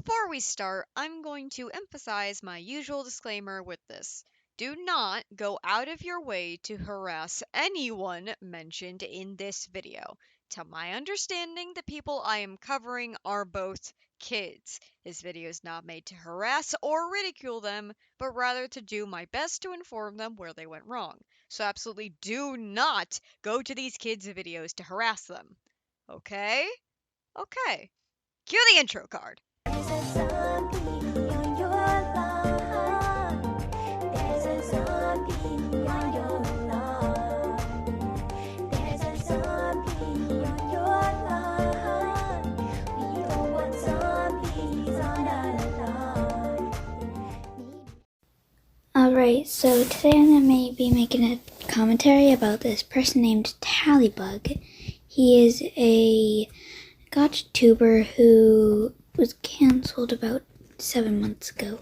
Before we start, I'm going to emphasize my usual disclaimer with this. Do not go out of your way to harass anyone mentioned in this video. To my understanding, the people I am covering are both kids. This video is not made to harass or ridicule them, but rather to do my best to inform them where they went wrong. So absolutely do not go to these kids' videos to harass them. Okay? Okay. Cue the intro card. Alright, so today I'm going to be making a commentary about this person named Tallybug. He is a gotcha tuber who was cancelled about 7 months ago.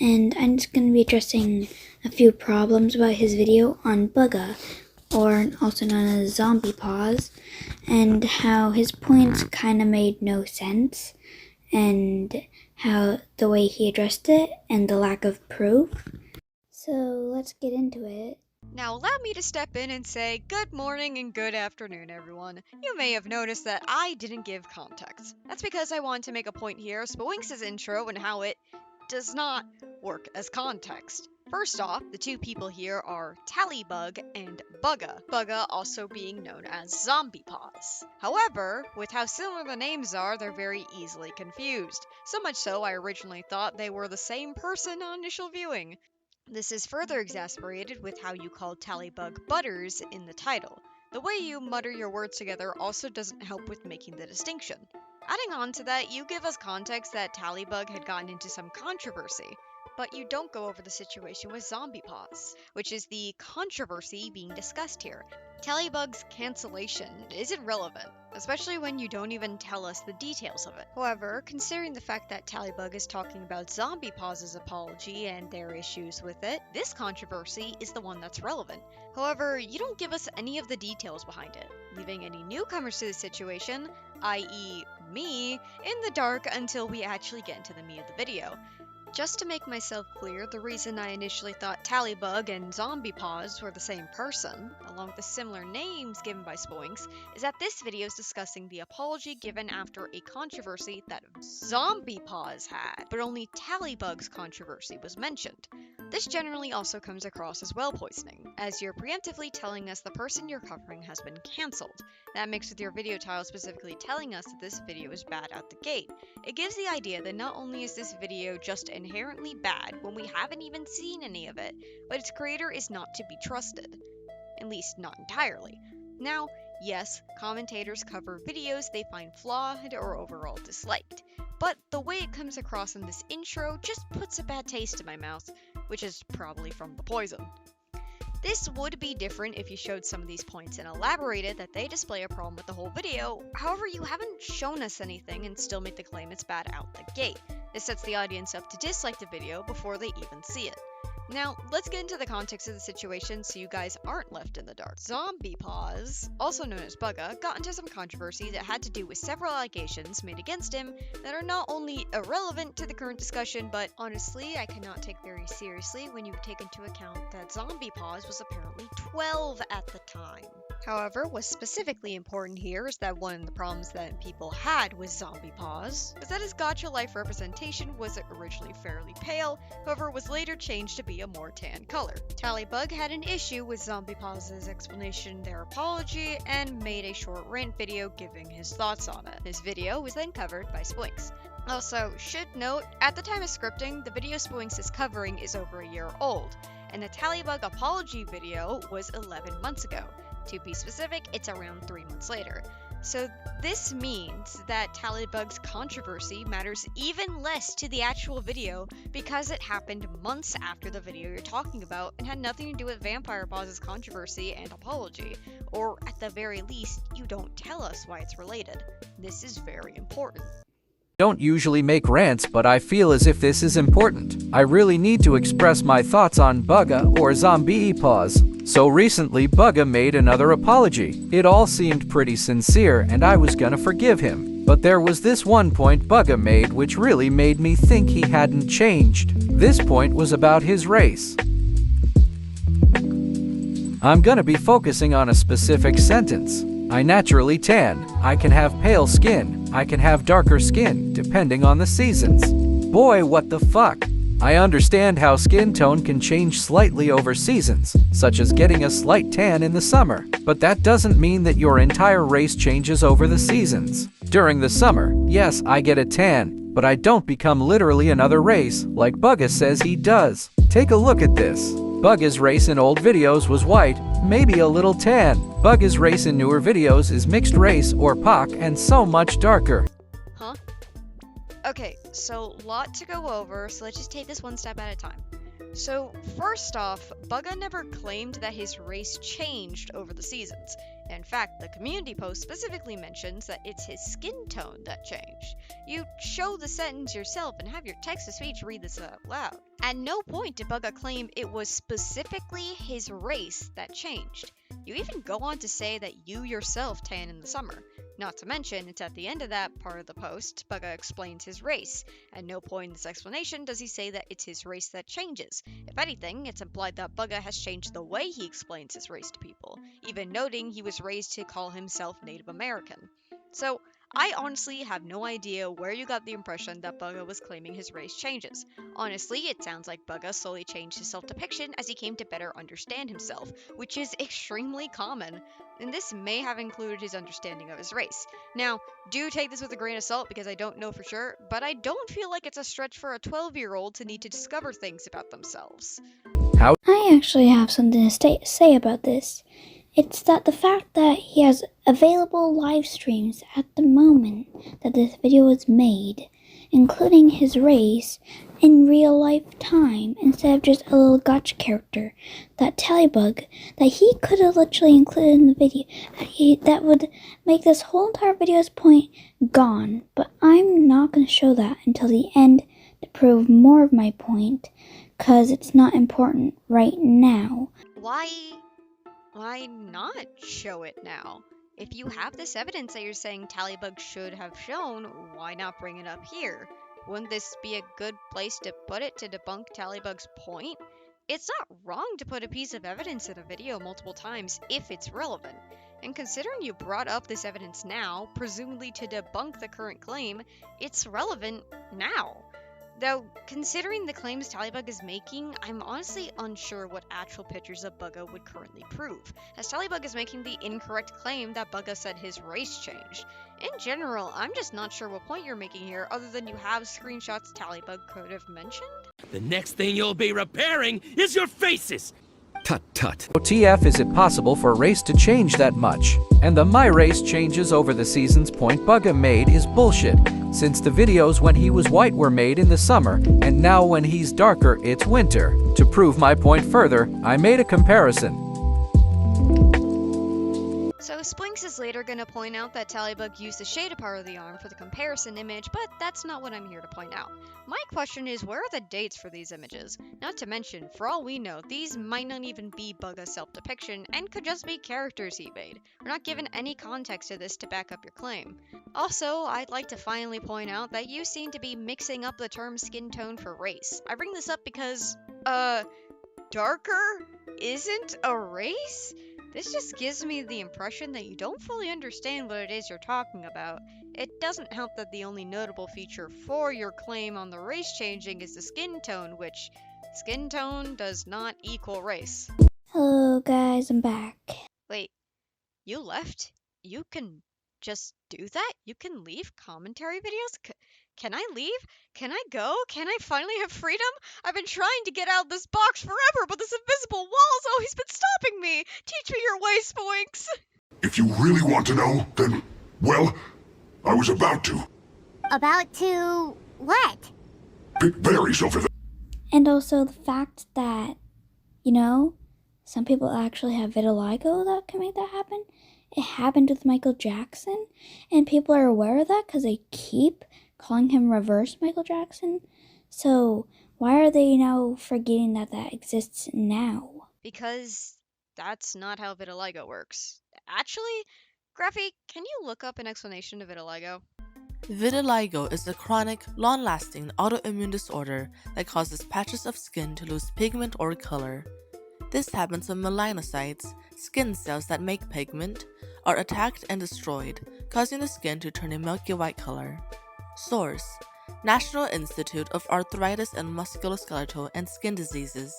And I'm just going to be addressing a few problems about his video on Bugga, or also known as Zombie Paws, and how his points kind of made no sense, and how the way he addressed it, and the lack of proof. So let's get into it. Now allow me to step in and say good morning and good afternoon, everyone. You may have noticed that I didn't give context. That's because I want to make a point here, Sphwhinx's intro and how it does not work as context. First off, the two people here are Tallybug and Bugga, Bugga also being known as Zombie Paws. However, with how similar the names are, they're very easily confused. So much so, I originally thought they were the same person on initial viewing. This is further exasperated with how you call Tallybug Butters in the title. The way you mutter your words together also doesn't help with making the distinction. Adding on to that, you give us context that Tallybug had gotten into some controversy, but you don't go over the situation with Zombie Paws, which is the controversy being discussed here. Tallybug's cancellation isn't relevant, especially when you don't even tell us the details of it. However, considering the fact that Tallybug is talking about Zombie Paws' apology and their issues with it, this controversy is the one that's relevant. However, you don't give us any of the details behind it, leaving any newcomers to the situation, i.e. me, in the dark until we actually get into the meat of the video. Just to make myself clear, the reason I initially thought Tallybug and Zombie Paws were the same person, along with the similar names given by Sphwhinx, is that this video is discussing the apology given after a controversy that Zombie Paws had, but only Tallybug's controversy was mentioned. This generally also comes across as well poisoning, as you're preemptively telling us the person you're covering has been cancelled. That mixed with your video title specifically telling us that this video is bad out the gate. It gives the idea that not only is this video just inherently bad when we haven't even seen any of it, but its creator is not to be trusted. At least not entirely. Now, yes, commentators cover videos they find flawed or overall disliked, but the way it comes across in this intro just puts a bad taste in my mouth, which is probably from the poison. This would be different if you showed some of these points and elaborated that they display a problem with the whole video. However, you haven't shown us anything and still make the claim it's bad out the gate. This sets the audience up to dislike the video before they even see it. Now, let's get into the context of the situation so you guys aren't left in the dark. Zombie Paws, also known as Bugga, got into some controversy that had to do with several allegations made against him that are not only irrelevant to the current discussion, but honestly, I cannot take very seriously when you take into account that Zombie Paws was apparently 12 at the time. However, what's specifically important here is that one of the problems that people had with Zombie Paws was that his gacha life representation was originally fairly pale, however was later changed to be a more tan color. Tallybug had an issue with Zombie Paws' explanation, their apology, and made a short rant video giving his thoughts on it. This video was then covered by Sphwhinx. Also, should note, at the time of scripting, the video Sphwhinx is covering is over a year old, and the Tallybug apology video was 11 months ago. To be specific, it's around 3 months later. So this means that Tallybug's controversy matters even less to the actual video because it happened months after the video you're talking about and had nothing to do with Vampire Paws' controversy and apology. Or at the very least, you don't tell us why it's related. This is very important. Don't usually make rants, but I feel as if this is important. I really need to express my thoughts on Bugga or Zombie Paws. So recently, Bugga made another apology. It all seemed pretty sincere, and I was gonna forgive him. But there was this one point Bugga made which really made me think he hadn't changed. This point was about his race. I'm gonna be focusing on a specific sentence. I naturally tan. I can have pale skin. I can have darker skin, depending on the seasons. Boy, what the fuck? I understand how skin tone can change slightly over seasons, such as getting a slight tan in the summer, but that doesn't mean that your entire race changes over the seasons. During the summer, yes, I get a tan, but I don't become literally another race, like Bugga says he does. Take a look at this. Bugga's race in old videos was white, maybe a little tan. Bugga's race in newer videos is mixed race or POC and so much darker. Huh? Okay, so lot to go over, so let's just take this one step at a time. So, first off, Bugga never claimed that his race changed over the seasons. In fact, the community post specifically mentions that it's his skin tone that changed. You show the sentence yourself and have your text-to-speech read this out loud. At no point did Bugga claim it was specifically his race that changed. You even go on to say that you yourself tan in the summer. Not to mention, it's at the end of that part of the post, Bugga explains his race. At no point in this explanation does he say that it's his race that changes. If anything, it's implied that Bugga has changed the way he explains his race to people, even noting he was raised to call himself Native American. So, I honestly have no idea where you got the impression that Bugga was claiming his race changes. Honestly, it sounds like Bugga slowly changed his self-depiction as he came to better understand himself, which is extremely common, and this may have included his understanding of his race. Now, do take this with a grain of salt because I don't know for sure, but I don't feel like it's a stretch for a 12-year-old to need to discover things about themselves. I actually have something to say about this. It's that the fact that he has available live streams at the moment that this video was made, including his race, in real life time, instead of just a little gotcha character, that tallybug, that he could have literally included in the video, that would make this whole entire video's point gone, but I'm not going to show that until the end to prove more of my point, because it's not important right now. Why not show it now? If you have this evidence that you're saying Tallybug should have shown, why not bring it up here? Wouldn't this be a good place to put it to debunk Tallybug's point? It's not wrong to put a piece of evidence in a video multiple times if it's relevant. And considering you brought up this evidence now, presumably to debunk the current claim, it's relevant now. Though, considering the claims Tallybug is making, I'm honestly unsure what actual pictures of Bugga would currently prove, as Tallybug is making the incorrect claim that Bugga said his race changed. In general, I'm just not sure what point you're making here, other than you have screenshots Tallybug could have mentioned? The next thing you'll be repairing is your faces! Tut tut. TF, is it possible for a race to change that much? And the my race changes over the seasons point Bugga made is bullshit, since the videos when he was white were made in the summer, and now when he's darker it's winter. To prove my point further, I made a comparison. So Sphwhinx is later going to point out that Tallybug used the shaded part of the arm for the comparison image, but that's not what I'm here to point out. My question is, where are the dates for these images? Not to mention, for all we know, these might not even be Bugga's self-depiction, and could just be characters he made. We're not given any context to this to back up your claim. Also, I'd like to finally point out that you seem to be mixing up the term skin tone for race. I bring this up because, darker isn't a race? This just gives me the impression that you don't fully understand what it is you're talking about. It doesn't help that the only notable feature for your claim on the race changing is the skin tone, which skin tone does not equal race. Hello guys, I'm back. Wait, you left? You can just do that? You can leave commentary videos? Can I leave? Can I go? Can I finally have freedom? I've been trying to get out of this box forever, but this invisible wall's always been stopping me. Teach me your ways, Sphwhinx. If you really want to know, then, well, I was about to. About to what? Pick berries over there. And also the fact that, some people actually have vitiligo that can make that happen. It happened with Michael Jackson, and people are aware of that because they keep calling him reverse Michael Jackson. So why are they now forgetting that that exists now? Because that's not how vitiligo works. Actually, Graffy, can you look up an explanation of vitiligo? Vitiligo is a chronic, long-lasting autoimmune disorder that causes patches of skin to lose pigment or color. This happens when melanocytes, skin cells that make pigment, are attacked and destroyed, causing the skin to turn a milky white color. Source: National Institute of Arthritis and Musculoskeletal and Skin Diseases.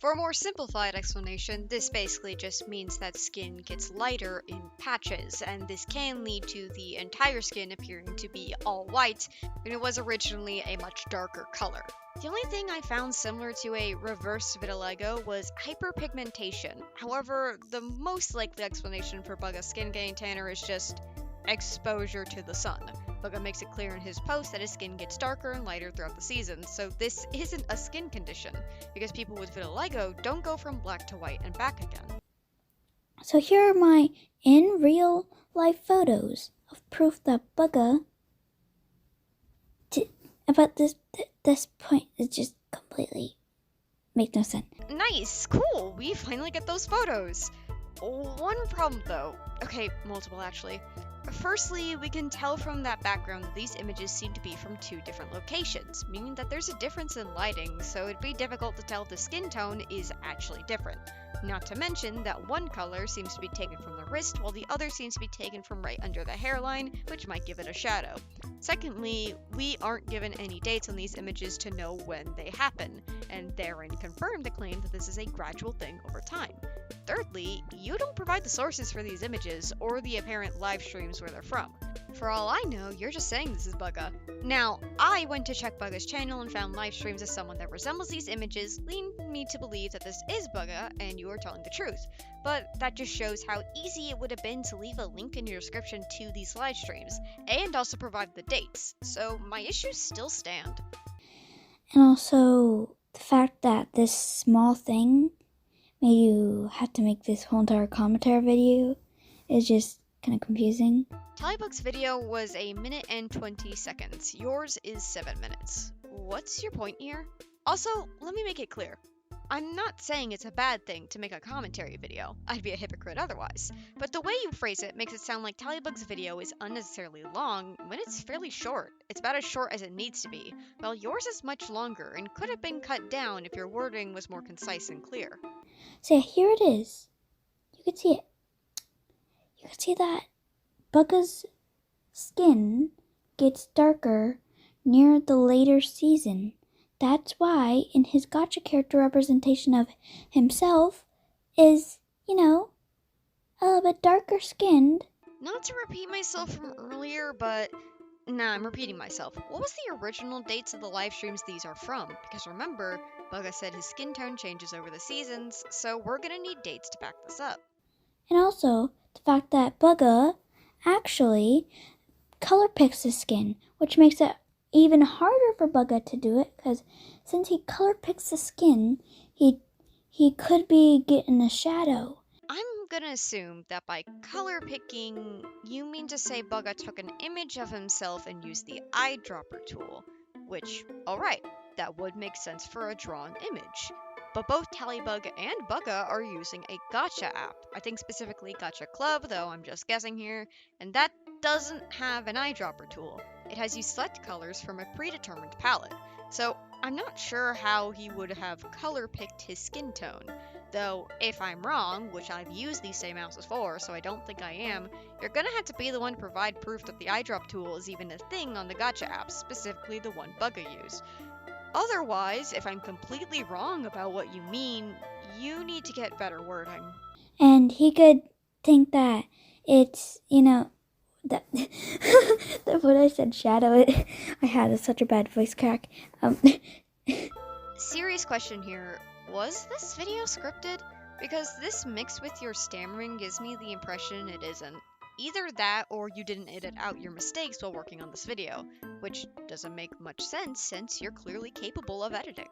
For a more simplified explanation, this basically just means that skin gets lighter in patches, and this can lead to the entire skin appearing to be all white when it was originally a much darker color. The only thing I found similar to a reverse vitiligo was hyperpigmentation. However, the most likely explanation for Bugga's skin getting tanner is just exposure to the sun. Bugga makes it clear in his post that his skin gets darker and lighter throughout the season, so this isn't a skin condition, because people with vitiligo don't go from black to white and back again. So here are my in real life photos of proof that Bugga about this point is just completely makes no sense. Nice, cool, we finally get those photos. One problem though, okay, multiple actually. Firstly, we can tell from that background that these images seem to be from two different locations, meaning that there's a difference in lighting, so it'd be difficult to tell if the skin tone is actually different. Not to mention that one color seems to be taken from the wrist, while the other seems to be taken from right under the hairline, which might give it a shadow. Secondly, we aren't given any dates on these images to know when they happen, and therein confirm the claim that this is a gradual thing over time. Thirdly, you don't provide the sources for these images or the apparent live streams where they're from. For all I know, you're just saying this is Bugga. Now, I went to check Bugga's channel and found live streams of someone that resembles these images, leading me to believe that this is Bugga and you are telling the truth. But that just shows how easy it would have been to leave a link in your description to these live streams, and also provide the dates, so my issues still stand. And also, the fact that this small thing made you have to make this whole entire commentary video is just kind of confusing. Tallybug's video was 1 minute and 20 seconds. Yours is 7 minutes. What's your point here? Also, let me make it clear. I'm not saying it's a bad thing to make a commentary video. I'd be a hypocrite otherwise. But the way you phrase it makes it sound like Tallybug's video is unnecessarily long when it's fairly short. It's about as short as it needs to be, while yours is much longer and could have been cut down if your wording was more concise and clear. So yeah, here it is. You can see it. You can see that Bugga's skin gets darker near the later season. That's why in his gacha character representation of himself is, a little bit darker skinned. Not to repeat myself from earlier, but nah, I'm repeating myself. What was the original dates of the live streams these are from? Because remember, Bugga said his skin tone changes over the seasons, so we're gonna need dates to back this up. And also, the fact that Bugga actually color picks his skin, which makes it even harder for Bugga to do it, because since he color picks the skin, he could be getting a shadow. I'm gonna assume that by color picking, you mean to say Bugga took an image of himself and used the eyedropper tool, which, alright, that would make sense for a drawn image. But both Tallybug and Bugga are using a gacha app. I think specifically Gacha Club, though I'm just guessing here, and that doesn't have an eyedropper tool. It has you select colors from a predetermined palette, so I'm not sure how he would have color picked his skin tone. Though, if I'm wrong, which I've used these same apps before, so I don't think I am, you're gonna have to be the one to provide proof that the eyedrop tool is even a thing on the gacha apps, specifically the one Bugga used. Otherwise, if I'm completely wrong about what you mean, you need to get better wording. And he could think that it's, that what I said shadow, I had such a bad voice crack. Serious question here, was this video scripted? Because this mixed with your stammering gives me the impression it isn't. Either that or you didn't edit out your mistakes while working on this video, which doesn't make much sense since you're clearly capable of editing.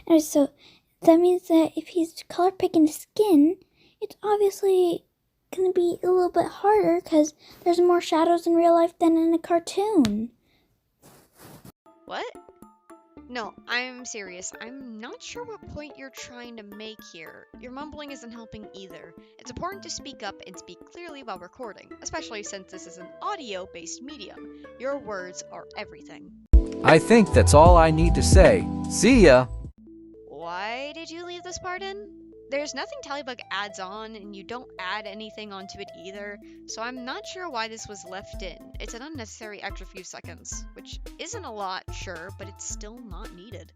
And so that means that if he's color picking skin, it's obviously going to be a little bit harder because there's more shadows in real life than in a cartoon. What? No, I'm serious. I'm not sure what point you're trying to make here. Your mumbling isn't helping either. It's important to speak up and speak clearly while recording, especially since this is an audio-based medium. Your words are everything. I think that's all I need to say. See ya! Why did you leave this part in? There's nothing tallybug adds on, and you don't add anything onto it either, so I'm not sure why this was left in. It's an unnecessary extra few seconds, which isn't a lot, sure, but it's still not needed.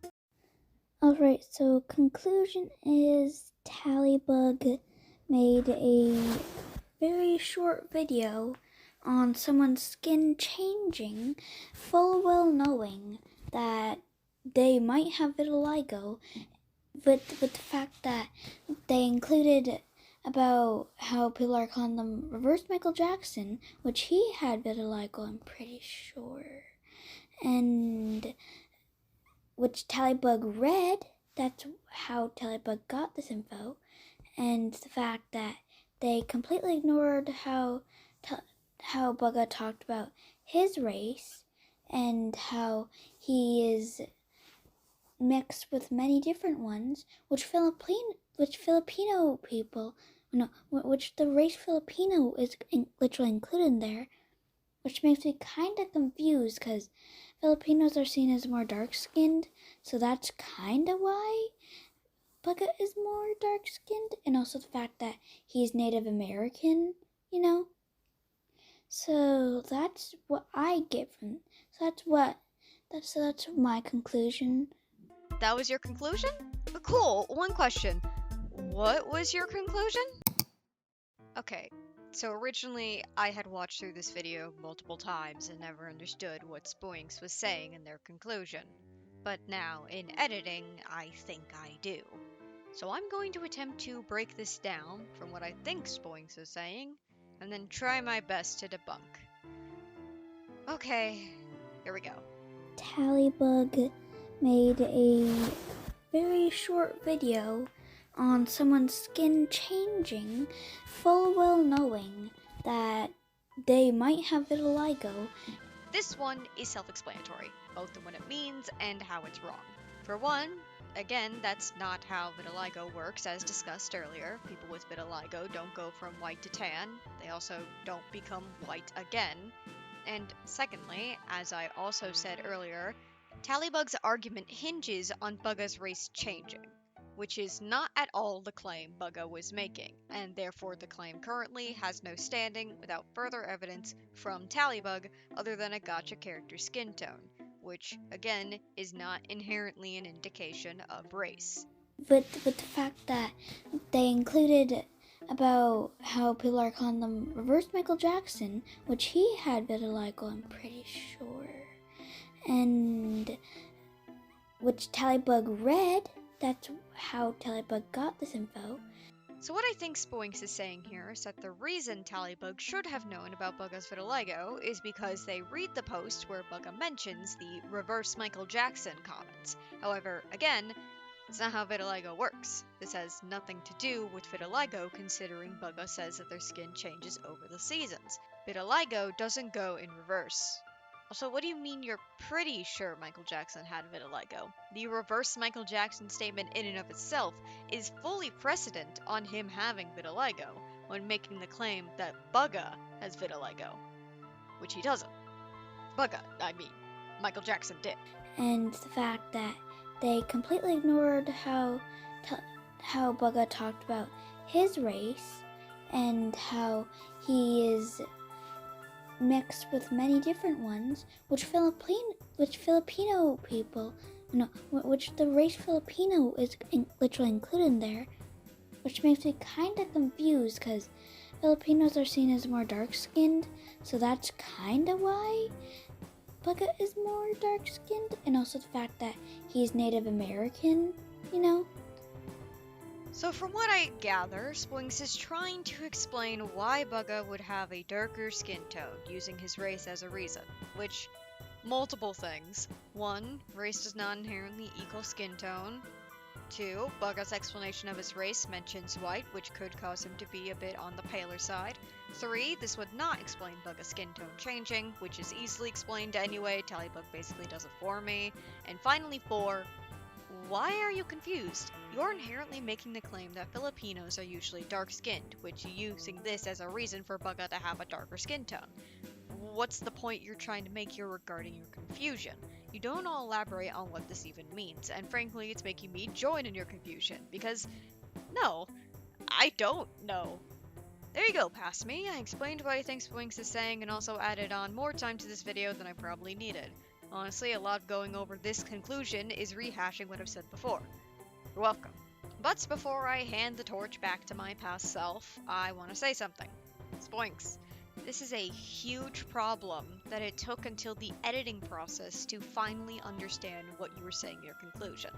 Alright, so conclusion is Tallybug made a very short video on someone's skin changing, full well knowing that they might have vitiligo, with the fact that they included about how people are calling them reverse Michael Jackson, which he had vitiligo, I'm pretty sure, and which Tallybug read. That's how Tallybug got this info, and the fact that they completely ignored how Bugga talked about his race and how he is mixed with many different ones, which Filipino people, which the race Filipino is literally included in there, which makes me kind of confused because Filipinos are seen as more dark-skinned, so that's kind of why Bugga is more dark-skinned, and also the fact that he's Native American, So that's what I get from. So that's my conclusion. That was your conclusion? Cool, one question. What was your conclusion? Okay, so originally I had watched through this video multiple times and never understood what Sphwhinx was saying in their conclusion. But now, in editing, I think I do. So I'm going to attempt to break this down from what I think Sphwhinx is saying, and then try my best to debunk. Okay, here we go. Tallybug made a very short video on someone's skin changing, full well knowing that they might have vitiligo. This one is self-explanatory, both in what it means and how it's wrong. For one, again, that's not how vitiligo works, as discussed earlier. People with vitiligo don't go from white to tan. They also don't become white again. And secondly, as I also said earlier, Tallybug's argument hinges on Bugga's race changing, which is not at all the claim Bugga was making, and therefore the claim currently has no standing without further evidence from Tallybug other than a gacha character's skin tone, which, again, is not inherently an indication of race. With the fact that they included about how people are calling them reverse Michael Jackson, which he had vitiligo, I'm pretty sure, and which Tallybug read. That's how Tallybug got this info. So what I think Sphwhinx is saying here is that the reason Tallybug should have known about Bugga's vitiligo is because they read the post where Bugga mentions the reverse Michael Jackson comments. However, again, that's not how vitiligo works. This has nothing to do with vitiligo, considering Bugga says that their skin changes over the seasons. Vitiligo doesn't go in reverse. Also, what do you mean you're pretty sure Michael Jackson had vitiligo? The reverse Michael Jackson statement in and of itself is fully precedent on him having vitiligo when making the claim that Bugga has vitiligo, which he doesn't. Michael Jackson did. And the fact that they completely ignored how Bugga talked about his race and how he is mixed with many different ones, which Filipino people, which the race Filipino is literally included in there, which makes me kind of confused because Filipinos are seen as more dark-skinned, so that's kind of why Bugga is more dark-skinned, and also the fact that he's Native American, So from what I gather, Sphwhinx is trying to explain why Bugga would have a darker skin tone, using his race as a reason, which, multiple things. One, race does not inherently equal skin tone. 2. Bugga's explanation of his race mentions white, which could cause him to be a bit on the paler side. 3. This would not explain Bugga's skin tone changing, which is easily explained anyway. Tallybug basically does it for me. And finally 4. Why are you confused? You're inherently making the claim that Filipinos are usually dark-skinned, which you're using this as a reason for Bugga to have a darker skin tone. What's the point you're trying to make here regarding your confusion? You don't all elaborate on what this even means, and frankly, it's making me join in your confusion, because, no, I don't know. There you go, past me. I explained what I think Sphwhinx is saying and also added on more time to this video than I probably needed. Honestly, a lot of going over this conclusion is rehashing what I've said before. You're welcome. But before I hand the torch back to my past self, I want to say something. Sphwhinx, this is a huge problem that it took until the editing process to finally understand what you were saying in your conclusion.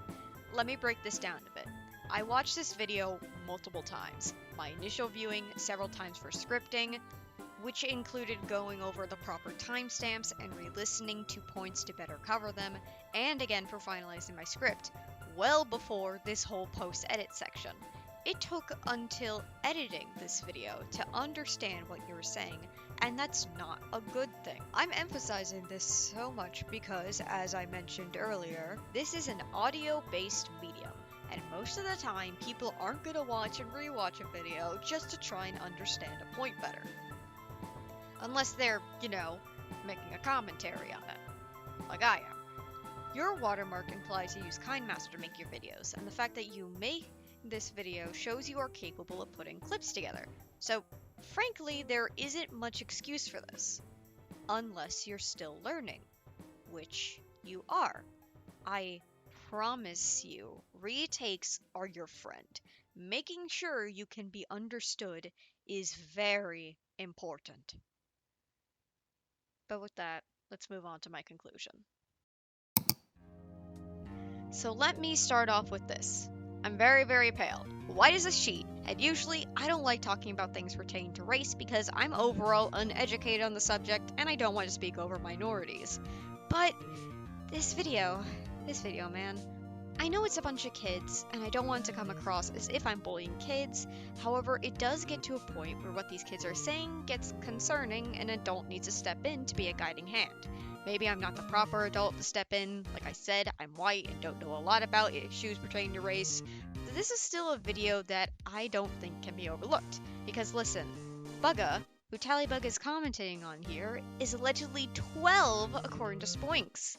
Let me break this down a bit. I watched this video multiple times. My initial viewing, several times for scripting, which included going over the proper timestamps and re-listening to points to better cover them, and again for finalizing my script, well before this whole post-edit section. It took until editing this video to understand what you were saying, and that's not a good thing. I'm emphasizing this so much because, as I mentioned earlier, this is an audio-based medium, and most of the time people aren't going to watch and rewatch a video just to try and understand a point better. Unless they're, making a commentary on it, like I am. Your watermark implies you use KindMaster to make your videos, and the fact that you make this video shows you are capable of putting clips together. So, frankly, there isn't much excuse for this. Unless you're still learning. Which you are. I promise you, retakes are your friend. Making sure you can be understood is very important. But with that, let's move on to my conclusion. So let me start off with this. I'm very, very pale, white as a sheet, and usually I don't like talking about things pertaining to race because I'm overall uneducated on the subject and I don't want to speak over minorities. But this video, man, I know it's a bunch of kids, and I don't want to come across as if I'm bullying kids. However, it does get to a point where what these kids are saying gets concerning, and an adult needs to step in to be a guiding hand. Maybe I'm not the proper adult to step in. Like I said, I'm white and don't know a lot about issues pertaining to race. But this is still a video that I don't think can be overlooked. Because listen, Bugga, who tallybug is commenting on here, is allegedly 12 according to Sphwhinx.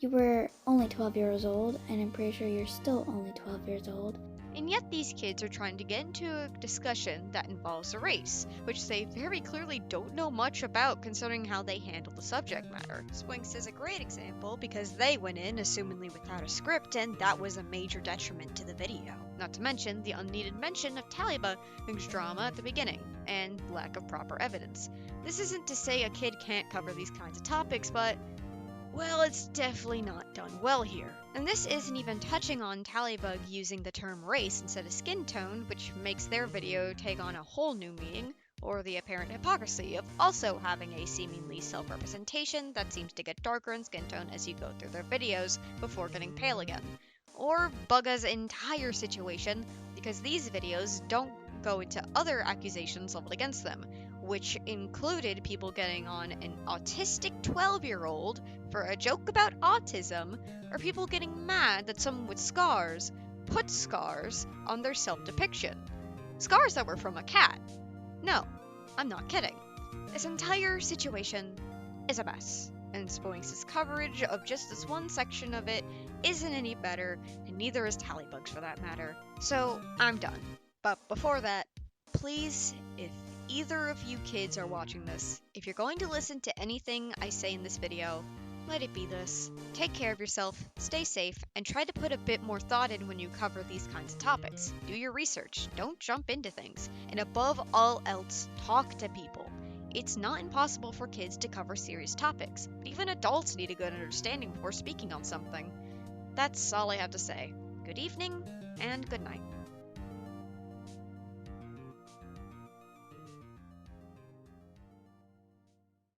You were only 12 years old, and I'm pretty sure you're still only 12 years old. And yet these kids are trying to get into a discussion that involves a race, which they very clearly don't know much about considering how they handle the subject matter. Sphwhinx is a great example because they went in assumingly without a script, and that was a major detriment to the video. Not to mention the unneeded mention of tallybug's drama at the beginning, and lack of proper evidence. This isn't to say a kid can't cover these kinds of topics, but well, it's definitely not done well here. And this isn't even touching on tallybug using the term race instead of skin tone, which makes their video take on a whole new meaning, or the apparent hypocrisy of also having a seemingly self-representation that seems to get darker in skin tone as you go through their videos before getting pale again. Or Bugga's entire situation, because these videos don't go into other accusations leveled against them, which included people getting on an autistic 12-year-old for a joke about autism, or people getting mad that someone with scars put scars on their self-depiction. Scars that were from a cat. No, I'm not kidding. This entire situation is a mess, and Sphwhinx's coverage of just this one section of it isn't any better, and neither is tallybug's for that matter. So, I'm done. But before that, please, if either of you kids are watching this, if you're going to listen to anything I say in this video, let it be this. Take care of yourself, stay safe, and try to put a bit more thought in when you cover these kinds of topics. Do your research, don't jump into things, and above all else, talk to people. It's not impossible for kids to cover serious topics, but even adults need a good understanding before speaking on something. That's all I have to say. Good evening, and good night.